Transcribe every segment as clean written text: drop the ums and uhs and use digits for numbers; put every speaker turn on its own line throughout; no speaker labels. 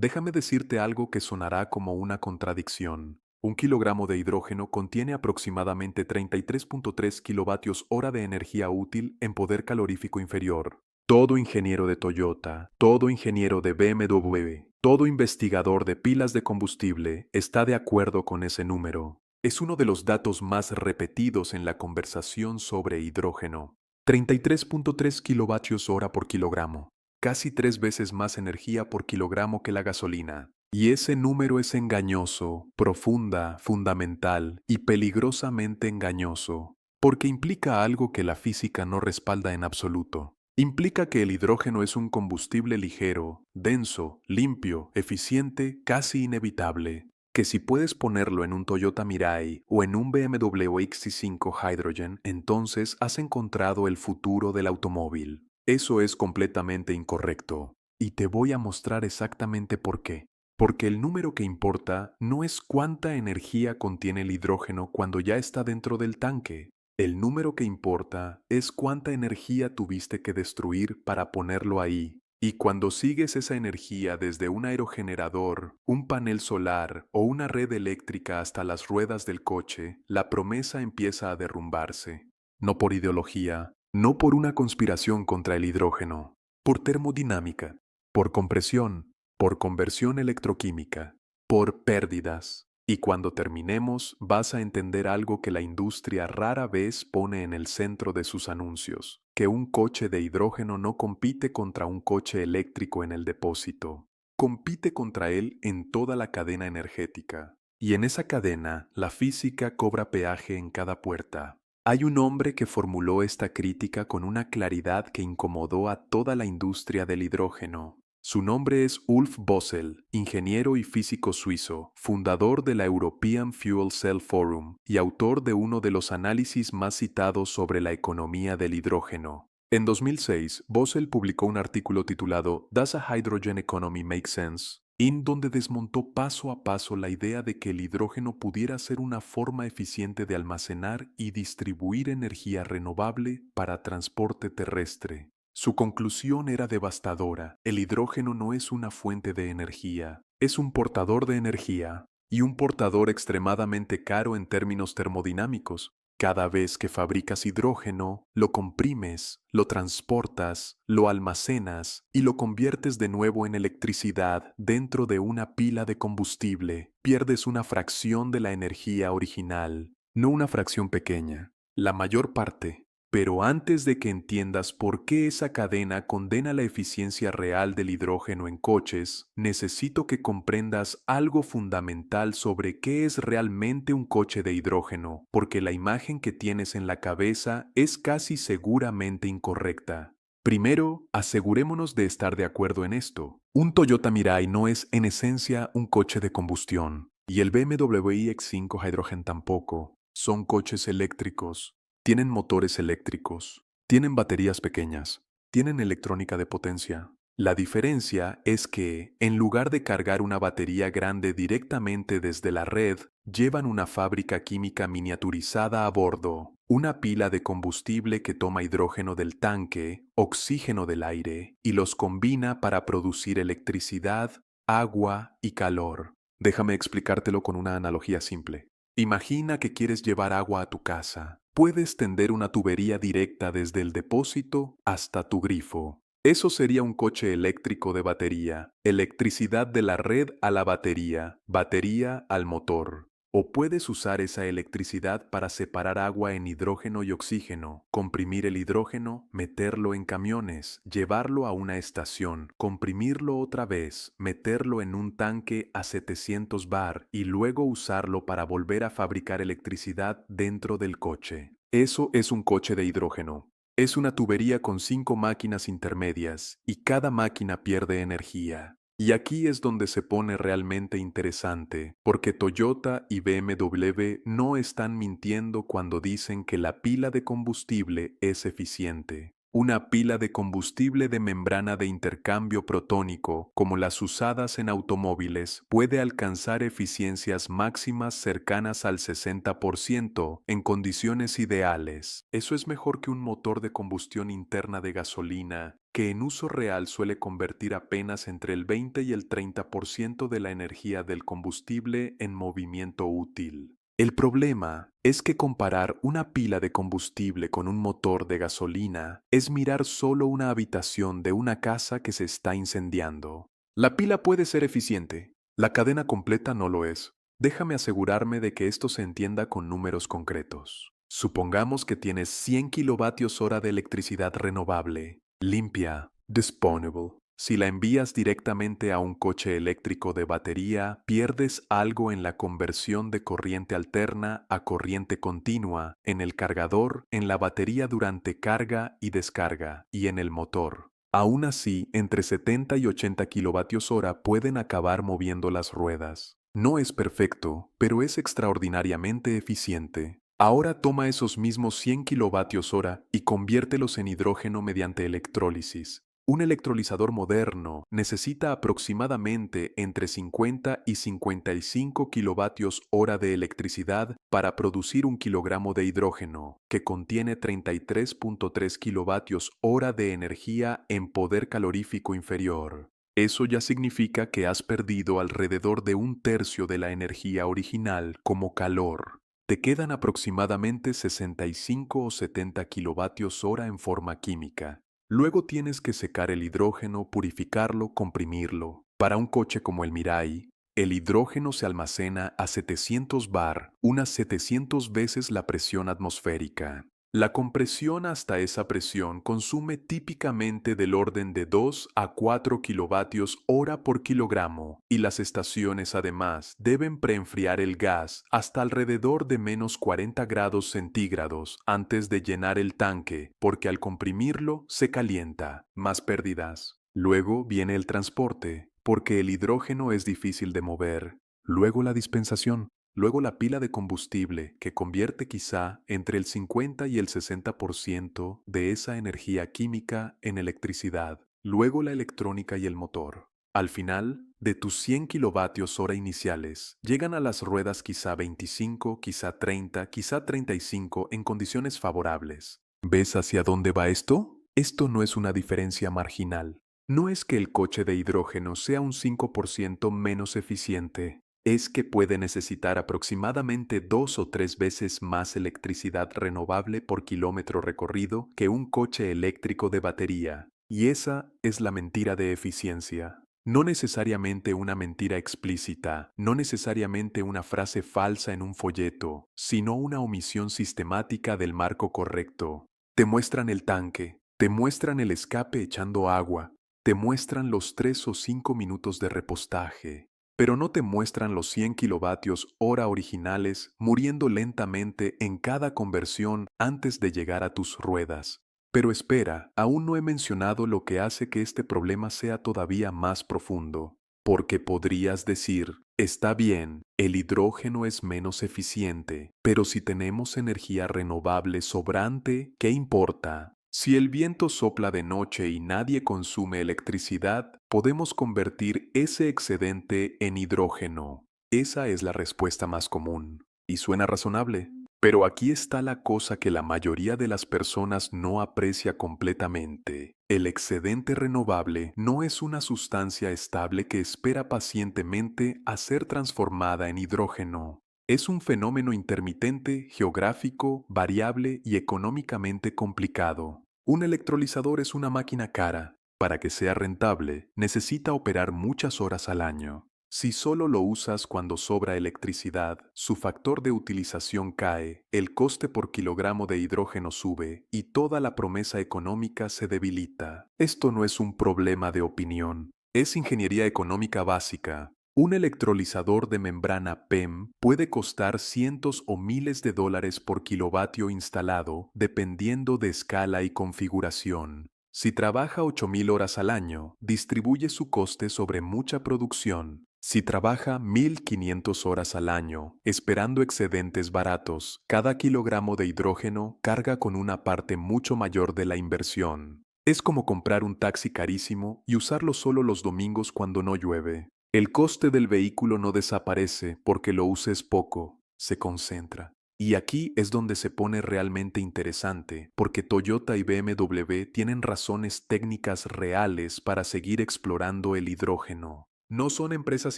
Déjame decirte algo que sonará como una contradicción. Un kilogramo de hidrógeno contiene aproximadamente 33.3 kilovatios hora de energía útil en poder calorífico inferior. Todo ingeniero de Toyota, todo ingeniero de BMW, todo investigador de pilas de combustible está de acuerdo con ese número. Es uno de los datos más repetidos en la conversación sobre hidrógeno. 33.3 kilovatios hora por kilogramo, casi 3 veces más energía por kilogramo que la gasolina. Y ese número es engañoso, profunda, fundamental y peligrosamente engañoso, porque implica algo que la física no respalda en absoluto. Implica que el hidrógeno es un combustible ligero, denso, limpio, eficiente, casi inevitable, que si puedes ponerlo en un Toyota Mirai o en un BMW XC5 Hydrogen, entonces has encontrado el futuro del automóvil. Eso es completamente incorrecto. Y te voy a mostrar exactamente por qué. Porque el número que importa no es cuánta energía contiene el hidrógeno cuando ya está dentro del tanque. El número que importa es cuánta energía tuviste que destruir para ponerlo ahí. Y cuando sigues esa energía desde un aerogenerador, un panel solar o una red eléctrica hasta las ruedas del coche, la promesa empieza a derrumbarse. No por ideología, no por una conspiración contra el hidrógeno, por termodinámica, por compresión, por conversión electroquímica, por pérdidas. Y cuando terminemos vas a entender algo que la industria rara vez pone en el centro de sus anuncios, que un coche de hidrógeno no compite contra un coche eléctrico en el depósito, compite contra él en toda la cadena energética. Y en esa cadena, la física cobra peaje en cada puerta. Hay un hombre que formuló esta crítica con una claridad que incomodó a toda la industria del hidrógeno. Su nombre es Ulf Bossel, ingeniero y físico suizo, fundador de la European Fuel Cell Forum y autor de uno de los análisis más citados sobre la economía del hidrógeno. En 2006, Bossel publicó un artículo titulado ¿Does a Hydrogen Economy Make Sense?, en donde desmontó paso a paso la idea de que el hidrógeno pudiera ser una forma eficiente de almacenar y distribuir energía renovable para transporte terrestre. Su conclusión era devastadora. El hidrógeno no es una fuente de energía, es un portador de energía, y un portador extremadamente caro en términos termodinámicos. Cada vez que fabricas hidrógeno, lo comprimes, lo transportas, lo almacenas y lo conviertes de nuevo en electricidad dentro de una pila de combustible. Pierdes una fracción de la energía original, no una fracción pequeña, la mayor parte. Pero antes de que entiendas por qué esa cadena condena la eficiencia real del hidrógeno en coches, necesito que comprendas algo fundamental sobre qué es realmente un coche de hidrógeno, porque la imagen que tienes en la cabeza es casi seguramente incorrecta. Primero, asegurémonos de estar de acuerdo en esto. Un Toyota Mirai no es en esencia un coche de combustión, y el BMW iX5 Hydrogen tampoco. Son coches eléctricos. Tienen motores eléctricos, tienen baterías pequeñas, tienen electrónica de potencia. La diferencia es que, en lugar de cargar una batería grande directamente desde la red, llevan una fábrica química miniaturizada a bordo, una pila de combustible que toma hidrógeno del tanque, oxígeno del aire, y los combina para producir electricidad, agua y calor. Déjame explicártelo con una analogía simple. Imagina que quieres llevar agua a tu casa. Puedes tender una tubería directa desde el depósito hasta tu grifo. Eso sería un coche eléctrico de batería, electricidad de la red a la batería, batería al motor. O puedes usar esa electricidad para separar agua en hidrógeno y oxígeno, comprimir el hidrógeno, meterlo en camiones, llevarlo a una estación, comprimirlo otra vez, meterlo en un tanque a 700 bar y luego usarlo para volver a fabricar electricidad dentro del coche. Eso es un coche de hidrógeno. Es una tubería con 5 máquinas intermedias y cada máquina pierde energía. Y aquí es donde se pone realmente interesante, porque Toyota y BMW no están mintiendo cuando dicen que la pila de combustible es eficiente. Una pila de combustible de membrana de intercambio protónico, como las usadas en automóviles, puede alcanzar eficiencias máximas cercanas al 60% en condiciones ideales. Eso es mejor que un motor de combustión interna de gasolina, que en uso real suele convertir apenas entre el 20 y el 30% de la energía del combustible en movimiento útil. El problema es que comparar una pila de combustible con un motor de gasolina es mirar solo una habitación de una casa que se está incendiando. La pila puede ser eficiente, la cadena completa no lo es. Déjame asegurarme de que esto se entienda con números concretos. Supongamos que tienes 100 kilovatios hora de electricidad renovable, limpia, disponible. Si la envías directamente a un coche eléctrico de batería, pierdes algo en la conversión de corriente alterna a corriente continua, en el cargador, en la batería durante carga y descarga, y en el motor. Aún así, entre 70 y 80 kilovatios hora pueden acabar moviendo las ruedas. No es perfecto, pero es extraordinariamente eficiente. Ahora toma esos mismos 100 kilovatios hora y conviértelos en hidrógeno mediante electrólisis. Un electrolizador moderno necesita aproximadamente entre 50 y 55 kilovatios hora de electricidad para producir un kilogramo de hidrógeno, que contiene 33.3 kilovatios hora de energía en poder calorífico inferior. Eso ya significa que has perdido alrededor de un tercio de la energía original como calor. Te quedan aproximadamente 65 o 70 kilovatios hora en forma química. Luego tienes que secar el hidrógeno, purificarlo, comprimirlo. Para un coche como el Mirai, el hidrógeno se almacena a 700 bar, unas 700 veces la presión atmosférica. La compresión hasta esa presión consume típicamente del orden de 2 a 4 kilovatios hora por kilogramo, y las estaciones además deben preenfriar el gas hasta alrededor de menos 40 grados centígrados antes de llenar el tanque, porque al comprimirlo se calienta, más pérdidas. Luego viene el transporte, porque el hidrógeno es difícil de mover. Luego la dispensación. Luego la pila de combustible, que convierte quizá entre el 50 y el 60% de esa energía química en electricidad. Luego la electrónica y el motor. Al final, de tus 100 kilovatios hora iniciales, llegan a las ruedas quizá 25, quizá 30, quizá 35 en condiciones favorables. ¿Ves hacia dónde va esto? Esto no es una diferencia marginal. No es que el coche de hidrógeno sea un 5% menos eficiente. Es que puede necesitar aproximadamente 2 o 3 veces más electricidad renovable por kilómetro recorrido que un coche eléctrico de batería. Y esa es la mentira de eficiencia. No necesariamente una mentira explícita, no necesariamente una frase falsa en un folleto, sino una omisión sistemática del marco correcto. Te muestran el tanque, te muestran el escape echando agua, te muestran los 3 o 5 minutos de repostaje, pero no te muestran los 100 kilovatios hora originales muriendo lentamente en cada conversión antes de llegar a tus ruedas. Pero espera, aún no he mencionado lo que hace que este problema sea todavía más profundo. Porque podrías decir, está bien, el hidrógeno es menos eficiente, pero si tenemos energía renovable sobrante, ¿qué importa? Si el viento sopla de noche y nadie consume electricidad, podemos convertir ese excedente en hidrógeno. Esa es la respuesta más común. Y suena razonable. Pero aquí está la cosa que la mayoría de las personas no aprecia completamente. El excedente renovable no es una sustancia estable que espera pacientemente a ser transformada en hidrógeno. Es un fenómeno intermitente, geográfico, variable y económicamente complicado. Un electrolizador es una máquina cara. Para que sea rentable, necesita operar muchas horas al año. Si solo lo usas cuando sobra electricidad, su factor de utilización cae, el coste por kilogramo de hidrógeno sube y toda la promesa económica se debilita. Esto no es un problema de opinión, es ingeniería económica básica. Un electrolizador de membrana PEM puede costar cientos o miles de dólares por kilovatio instalado, dependiendo de escala y configuración. Si trabaja 8.000 horas al año, distribuye su coste sobre mucha producción. Si trabaja 1.500 horas al año, esperando excedentes baratos, cada kilogramo de hidrógeno carga con una parte mucho mayor de la inversión. Es como comprar un taxi carísimo y usarlo solo los domingos cuando no llueve. El coste del vehículo no desaparece porque lo uses poco, se concentra. Y aquí es donde se pone realmente interesante, porque Toyota y BMW tienen razones técnicas reales para seguir explorando el hidrógeno. No son empresas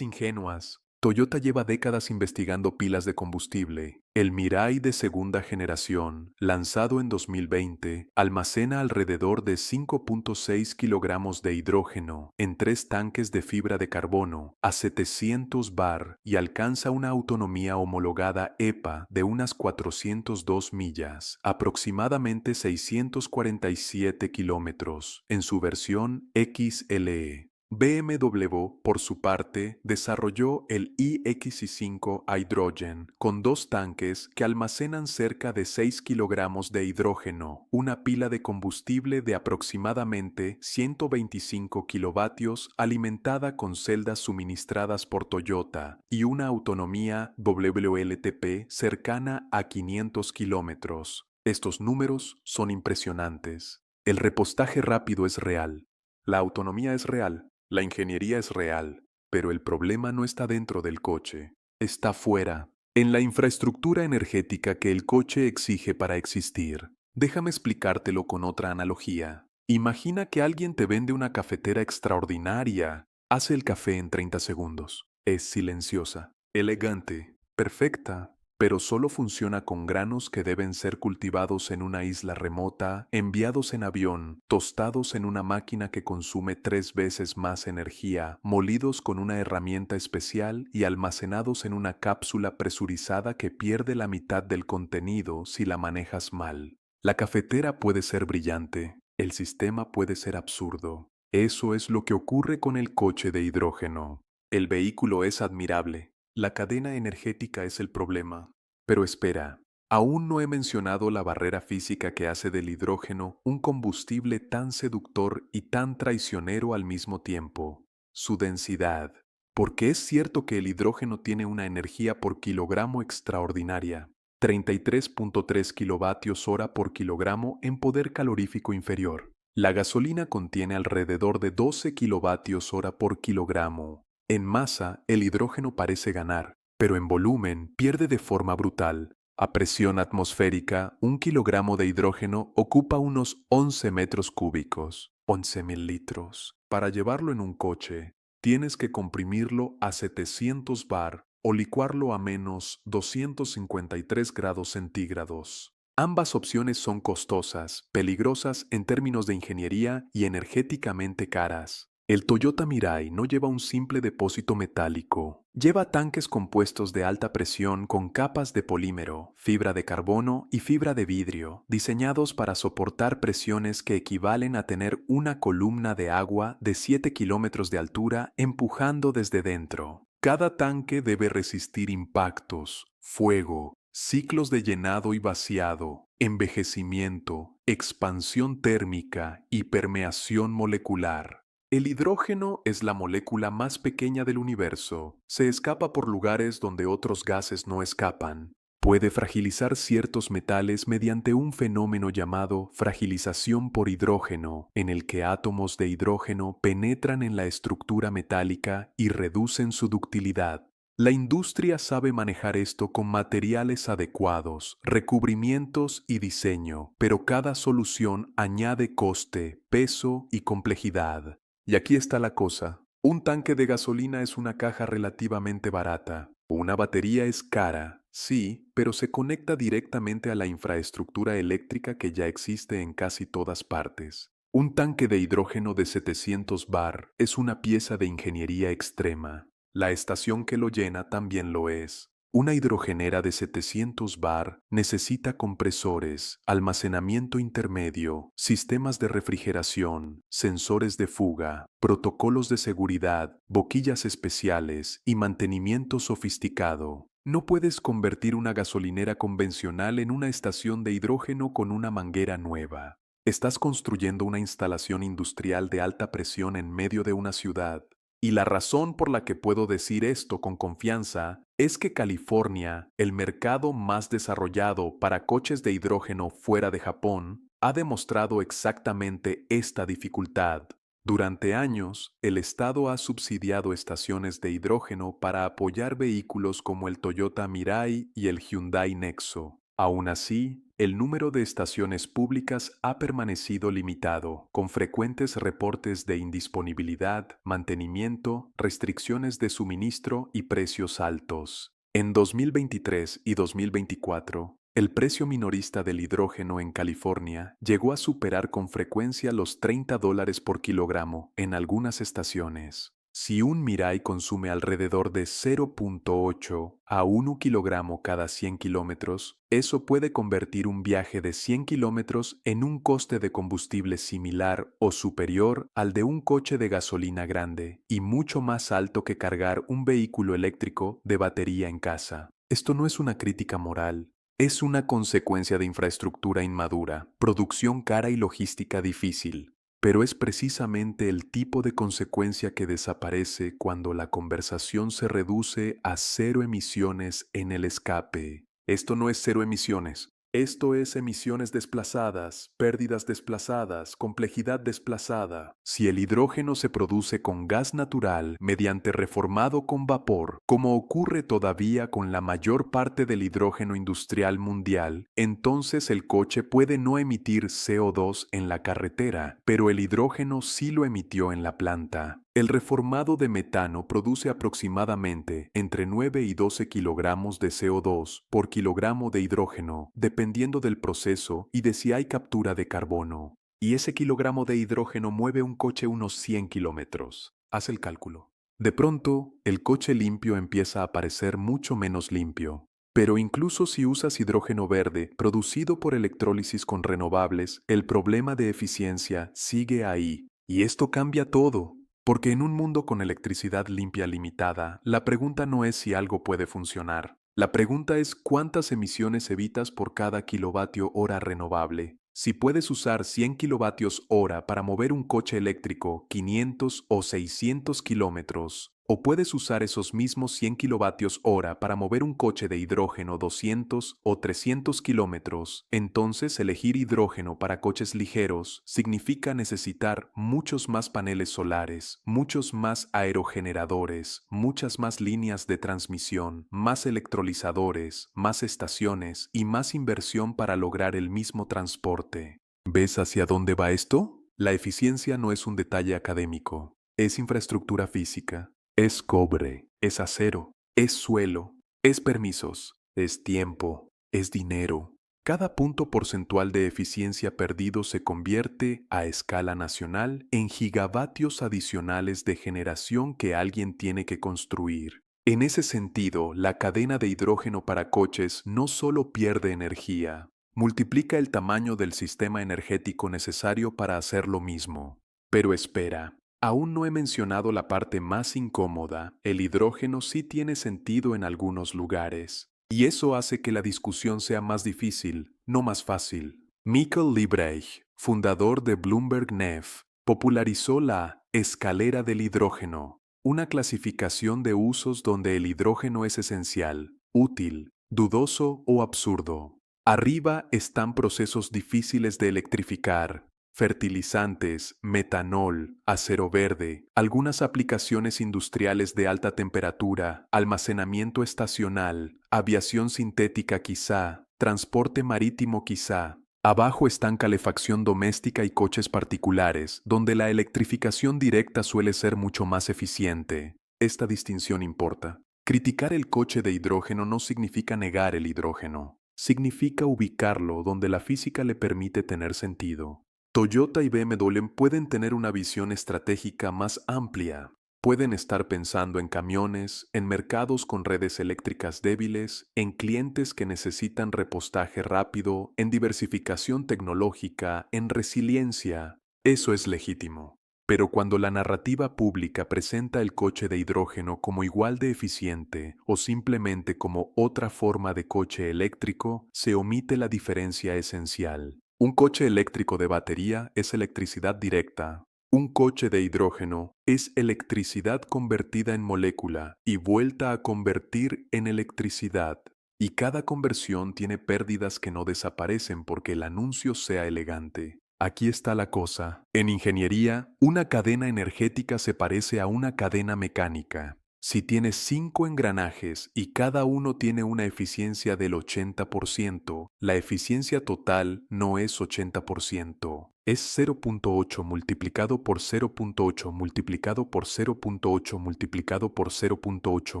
ingenuas. Toyota lleva décadas investigando pilas de combustible. El Mirai de segunda generación, lanzado en 2020, almacena alrededor de 5.6 kilogramos de hidrógeno en 3 tanques de fibra de carbono a 700 bar y alcanza una autonomía homologada EPA de unas 402 millas, aproximadamente 647 kilómetros, en su versión XLE. BMW, por su parte, desarrolló el iX5 Hydrogen con 2 tanques que almacenan cerca de 6 kilogramos de hidrógeno, una pila de combustible de aproximadamente 125 kilovatios alimentada con celdas suministradas por Toyota y una autonomía WLTP cercana a 500 kilómetros. Estos números son impresionantes. El repostaje rápido es real. La autonomía es real. La ingeniería es real, pero el problema no está dentro del coche, está fuera, en la infraestructura energética que el coche exige para existir. Déjame explicártelo con otra analogía. Imagina que alguien te vende una cafetera extraordinaria. Hace el café en 30 segundos. Es silenciosa, elegante, perfecta, pero solo funciona con granos que deben ser cultivados en una isla remota, enviados en avión, tostados en una máquina que consume 3 veces más energía, molidos con una herramienta especial y almacenados en una cápsula presurizada que pierde la mitad del contenido si la manejas mal. La cafetera puede ser brillante, el sistema puede ser absurdo. Eso es lo que ocurre con el coche de hidrógeno. El vehículo es admirable. La cadena energética es el problema. Pero espera, aún no he mencionado la barrera física que hace del hidrógeno un combustible tan seductor y tan traicionero al mismo tiempo, su densidad. Porque es cierto que el hidrógeno tiene una energía por kilogramo extraordinaria, 33.3 kilovatios hora por kilogramo en poder calorífico inferior. La gasolina contiene alrededor de 12 kilovatios hora por kilogramo. En masa, el hidrógeno parece ganar, pero en volumen pierde de forma brutal. A presión atmosférica, 1 kilogramo de hidrógeno ocupa unos 11 metros cúbicos, 11.000 litros. Para llevarlo en un coche, tienes que comprimirlo a 700 bar o licuarlo a menos 253 grados centígrados. Ambas opciones son costosas, peligrosas en términos de ingeniería y energéticamente caras. El Toyota Mirai no lleva un simple depósito metálico, lleva tanques compuestos de alta presión con capas de polímero, fibra de carbono y fibra de vidrio, diseñados para soportar presiones que equivalen a tener una columna de agua de 7 kilómetros de altura empujando desde dentro. Cada tanque debe resistir impactos, fuego, ciclos de llenado y vaciado, envejecimiento, expansión térmica y permeación molecular. El hidrógeno es la molécula más pequeña del universo. Se escapa por lugares donde otros gases no escapan. Puede fragilizar ciertos metales mediante un fenómeno llamado fragilización por hidrógeno, en el que átomos de hidrógeno penetran en la estructura metálica y reducen su ductilidad. La industria sabe manejar esto con materiales adecuados, recubrimientos y diseño, pero cada solución añade coste, peso y complejidad. Y aquí está la cosa. Un tanque de gasolina es una caja relativamente barata. Una batería es cara, sí, pero se conecta directamente a la infraestructura eléctrica que ya existe en casi todas partes. Un tanque de hidrógeno de 700 bar es una pieza de ingeniería extrema. La estación que lo llena también lo es. Una hidrogenera de 700 bar necesita compresores, almacenamiento intermedio, sistemas de refrigeración, sensores de fuga, protocolos de seguridad, boquillas especiales y mantenimiento sofisticado. No puedes convertir una gasolinera convencional en una estación de hidrógeno con una manguera nueva. Estás construyendo una instalación industrial de alta presión en medio de una ciudad. Y la razón por la que puedo decir esto con confianza es que California, el mercado más desarrollado para coches de hidrógeno fuera de Japón, ha demostrado exactamente esta dificultad. Durante años, el Estado ha subsidiado estaciones de hidrógeno para apoyar vehículos como el Toyota Mirai y el Hyundai Nexo. Aún así, el número de estaciones públicas ha permanecido limitado, con frecuentes reportes de indisponibilidad, mantenimiento, restricciones de suministro y precios altos. En 2023 y 2024, el precio minorista del hidrógeno en California llegó a superar con frecuencia los $30 por kilogramo en algunas estaciones. Si un Mirai consume alrededor de 0,8 a 1 kilogramo cada 100 kilómetros, eso puede convertir un viaje de 100 kilómetros en un coste de combustible similar o superior al de un coche de gasolina grande y mucho más alto que cargar un vehículo eléctrico de batería en casa. Esto no es una crítica moral. Es una consecuencia de infraestructura inmadura, producción cara y logística difícil. Pero es precisamente el tipo de consecuencia que desaparece cuando la conversación se reduce a cero emisiones en el escape. Esto no es cero emisiones. Esto es emisiones desplazadas, pérdidas desplazadas, complejidad desplazada. Si el hidrógeno se produce con gas natural mediante reformado con vapor, como ocurre todavía con la mayor parte del hidrógeno industrial mundial, entonces el coche puede no emitir CO2 en la carretera, pero el hidrógeno sí lo emitió en la planta. El reformado de metano produce aproximadamente entre 9 y 12 kilogramos de CO2 por kilogramo de hidrógeno, dependiendo del proceso y de si hay captura de carbono. Y ese kilogramo de hidrógeno mueve un coche unos 100 kilómetros. Haz el cálculo. De pronto, el coche limpio empieza a parecer mucho menos limpio. Pero incluso si usas hidrógeno verde producido por electrólisis con renovables, el problema de eficiencia sigue ahí. Y esto cambia todo. Porque en un mundo con electricidad limpia limitada, la pregunta no es si algo puede funcionar. La pregunta es cuántas emisiones evitas por cada kilovatio hora renovable. Si puedes usar 100 kilovatios hora para mover un coche eléctrico 500 o 600 kilómetros, o puedes usar esos mismos 100 kilovatios hora para mover un coche de hidrógeno 200 o 300 kilómetros, entonces elegir hidrógeno para coches ligeros significa necesitar muchos más paneles solares, muchos más aerogeneradores, muchas más líneas de transmisión, más electrolizadores, más estaciones y más inversión para lograr el mismo transporte. ¿Ves hacia dónde va esto? La eficiencia no es un detalle académico, es infraestructura física. Es cobre, es acero, es suelo, es permisos, es tiempo, es dinero. Cada punto porcentual de eficiencia perdido se convierte, a escala nacional, en gigavatios adicionales de generación que alguien tiene que construir. En ese sentido, la cadena de hidrógeno para coches no solo pierde energía, multiplica el tamaño del sistema energético necesario para hacer lo mismo. Pero espera. Aún no he mencionado la parte más incómoda. El hidrógeno sí tiene sentido en algunos lugares. Y eso hace que la discusión sea más difícil, no más fácil. Michael Liebrecht, fundador de Bloomberg NEF, popularizó la escalera del hidrógeno, una clasificación de usos donde el hidrógeno es esencial, útil, dudoso o absurdo. Arriba están procesos difíciles de electrificar, fertilizantes, metanol, acero verde, algunas aplicaciones industriales de alta temperatura, almacenamiento estacional, aviación sintética quizá, transporte marítimo quizá. Abajo están calefacción doméstica y coches particulares, donde la electrificación directa suele ser mucho más eficiente. Esta distinción importa. Criticar el coche de hidrógeno no significa negar el hidrógeno. Significa ubicarlo donde la física le permite tener sentido. Toyota y BMW pueden tener una visión estratégica más amplia. Pueden estar pensando en camiones, en mercados con redes eléctricas débiles, en clientes que necesitan repostaje rápido, en diversificación tecnológica, en resiliencia. Eso es legítimo. Pero cuando la narrativa pública presenta el coche de hidrógeno como igual de eficiente o simplemente como otra forma de coche eléctrico, se omite la diferencia esencial. Un coche eléctrico de batería es electricidad directa. Un coche de hidrógeno es electricidad convertida en molécula y vuelta a convertir en electricidad. Y cada conversión tiene pérdidas que no desaparecen porque el anuncio sea elegante. Aquí está la cosa. En ingeniería, una cadena energética se parece a una cadena mecánica. Si tienes 5 engranajes y cada uno tiene una eficiencia del 80%, la eficiencia total no es 80%, es 0.8 multiplicado por 0.8 multiplicado por 0.8 multiplicado por 0.8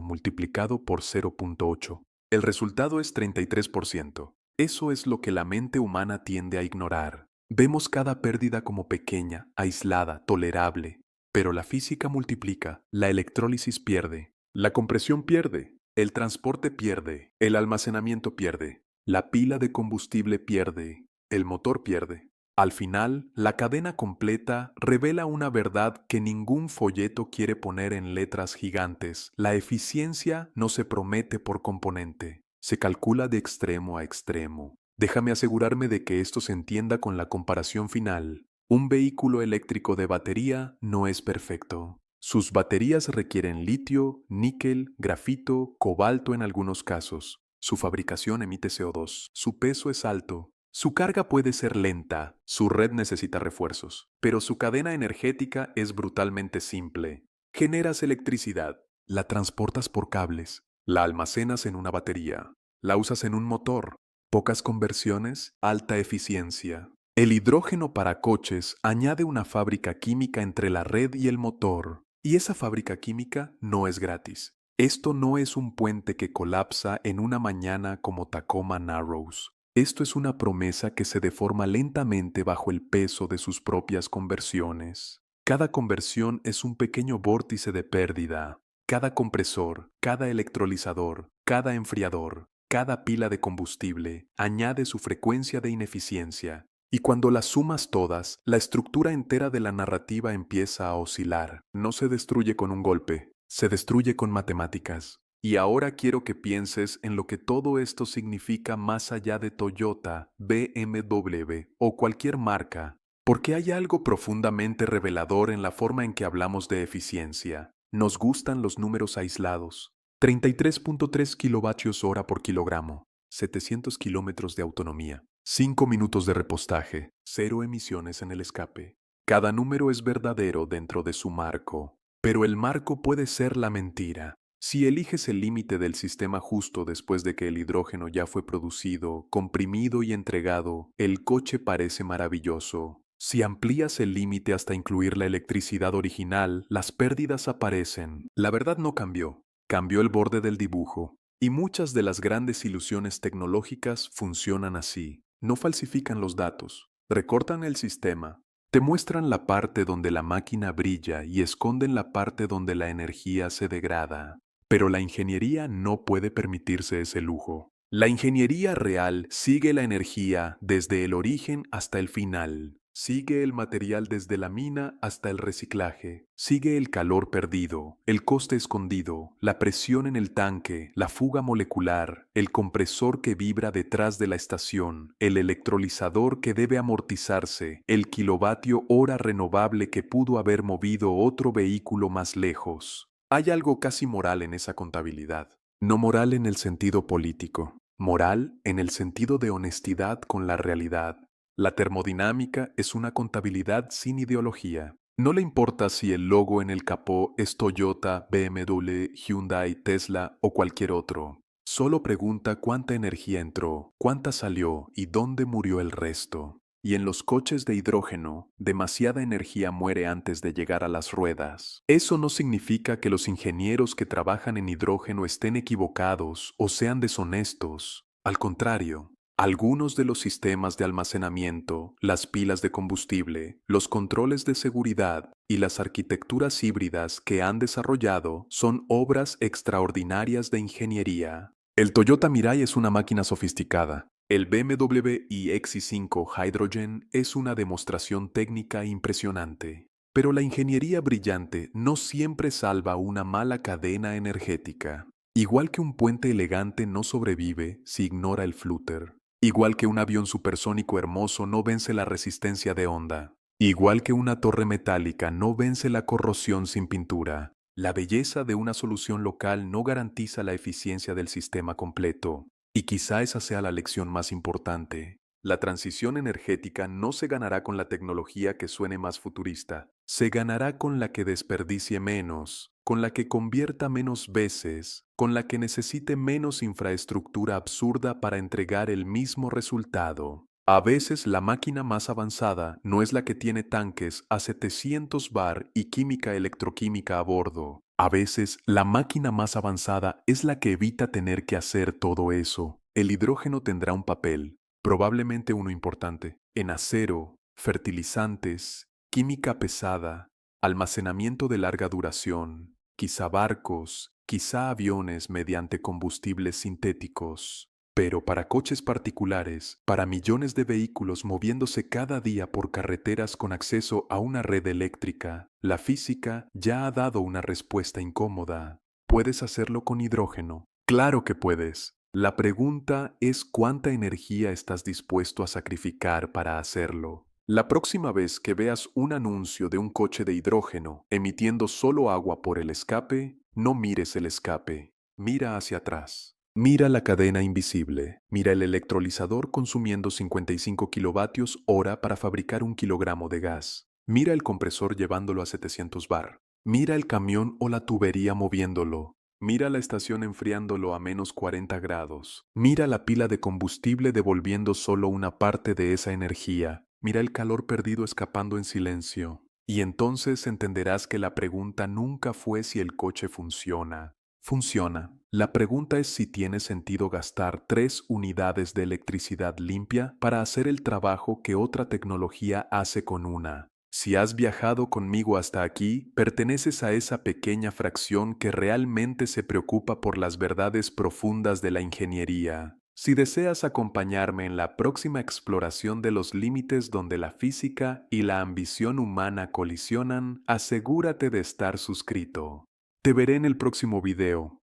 multiplicado por 0.8. El resultado es 33%. Eso es lo que la mente humana tiende a ignorar. Vemos cada pérdida como pequeña, aislada, tolerable. Pero la física multiplica, la electrólisis pierde, la compresión pierde, el transporte pierde, el almacenamiento pierde, la pila de combustible pierde, el motor pierde. Al final, la cadena completa revela una verdad que ningún folleto quiere poner en letras gigantes. La eficiencia no se promete por componente, se calcula de extremo a extremo. Déjame asegurarme de que esto se entienda con la comparación final. Un vehículo eléctrico de batería no es perfecto. Sus baterías requieren litio, níquel, grafito, cobalto en algunos casos. Su fabricación emite CO2. Su peso es alto. Su carga puede ser lenta. Su red necesita refuerzos. Pero su cadena energética es brutalmente simple. Generas electricidad. La transportas por cables. La almacenas en una batería. La usas en un motor. Pocas conversiones, alta eficiencia. El hidrógeno para coches añade una fábrica química entre la red y el motor, y esa fábrica química no es gratis. Esto no es un puente que colapsa en una mañana como Tacoma Narrows. Esto es una promesa que se deforma lentamente bajo el peso de sus propias conversiones. Cada conversión es un pequeño vórtice de pérdida. Cada compresor, cada electrolizador, cada enfriador, cada pila de combustible añade su frecuencia de ineficiencia. Y cuando las sumas todas, la estructura entera de la narrativa empieza a oscilar. No se destruye con un golpe, se destruye con matemáticas. Y ahora quiero que pienses en lo que todo esto significa más allá de Toyota, BMW o cualquier marca, porque hay algo profundamente revelador en la forma en que hablamos de eficiencia. Nos gustan los números aislados. 33.3 kilovatios hora por kilogramo, 700 kilómetros de autonomía. 5 minutos de repostaje, 0 emisiones en el escape. Cada número es verdadero dentro de su marco, pero el marco puede ser la mentira. Si eliges el límite del sistema justo después de que el hidrógeno ya fue producido, comprimido y entregado, el coche parece maravilloso. Si amplías el límite hasta incluir la electricidad original, las pérdidas aparecen. La verdad no cambió, cambió el borde del dibujo. Y muchas de las grandes ilusiones tecnológicas funcionan así. No falsifican los datos, recortan el sistema, te muestran la parte donde la máquina brilla y esconden la parte donde la energía se degrada. Pero la ingeniería no puede permitirse ese lujo. La ingeniería real sigue la energía desde el origen hasta el final. Sigue el material desde la mina hasta el reciclaje. Sigue el calor perdido, el coste escondido, la presión en el tanque, la fuga molecular, el compresor que vibra detrás de la estación, el electrolizador que debe amortizarse, el kilovatio hora renovable que pudo haber movido otro vehículo más lejos. Hay algo casi moral en esa contabilidad. No moral en el sentido político, moral en el sentido de honestidad con la realidad. La termodinámica es una contabilidad sin ideología. No le importa si el logo en el capó es Toyota, BMW, Hyundai, Tesla o cualquier otro. Solo pregunta cuánta energía entró, cuánta salió y dónde murió el resto. Y en los coches de hidrógeno, demasiada energía muere antes de llegar a las ruedas. Eso no significa que los ingenieros que trabajan en hidrógeno estén equivocados o sean deshonestos. Al contrario, algunos de los sistemas de almacenamiento, las pilas de combustible, los controles de seguridad y las arquitecturas híbridas que han desarrollado son obras extraordinarias de ingeniería. El Toyota Mirai es una máquina sofisticada. El BMW iX5 Hydrogen es una demostración técnica impresionante. Pero la ingeniería brillante no siempre salva una mala cadena energética. Igual que un puente elegante no sobrevive si ignora el flúter. Igual que un avión supersónico hermoso no vence la resistencia de onda. Igual que una torre metálica no vence la corrosión sin pintura, la belleza de una solución local no garantiza la eficiencia del sistema completo. Y quizá esa sea la lección más importante. La transición energética no se ganará con la tecnología que suene más futurista. Se ganará con la que desperdicie menos, con la que convierta menos veces, con la que necesite menos infraestructura absurda para entregar el mismo resultado. A veces la máquina más avanzada no es la que tiene tanques a 700 bar y química electroquímica a bordo. A veces la máquina más avanzada es la que evita tener que hacer todo eso. El hidrógeno tendrá un papel, probablemente uno importante, en acero, fertilizantes, química pesada, almacenamiento de larga duración, quizá barcos, quizá aviones mediante combustibles sintéticos. Pero para coches particulares, para millones de vehículos moviéndose cada día por carreteras con acceso a una red eléctrica, la física ya ha dado una respuesta incómoda. ¿Puedes hacerlo con hidrógeno? Claro que puedes. La pregunta es cuánta energía estás dispuesto a sacrificar para hacerlo. La próxima vez que veas un anuncio de un coche de hidrógeno emitiendo solo agua por el escape, no mires el escape, mira hacia atrás. Mira la cadena invisible. Mira el electrolizador consumiendo 55 kilovatios hora para fabricar 1 kilogramo de gas. Mira el compresor llevándolo a 700 bar. Mira el camión o la tubería moviéndolo. Mira la estación enfriándolo a menos 40 grados. Mira la pila de combustible devolviendo solo una parte de esa energía. Mira el calor perdido escapando en silencio. Y entonces entenderás que la pregunta nunca fue si el coche funciona. Funciona. La pregunta es si tiene sentido gastar 3 unidades de electricidad limpia para hacer el trabajo que otra tecnología hace con una. Si has viajado conmigo hasta aquí, perteneces a esa pequeña fracción que realmente se preocupa por las verdades profundas de la ingeniería. Si deseas acompañarme en la próxima exploración de los límites donde la física y la ambición humana colisionan, asegúrate de estar suscrito. Te veré en el próximo video.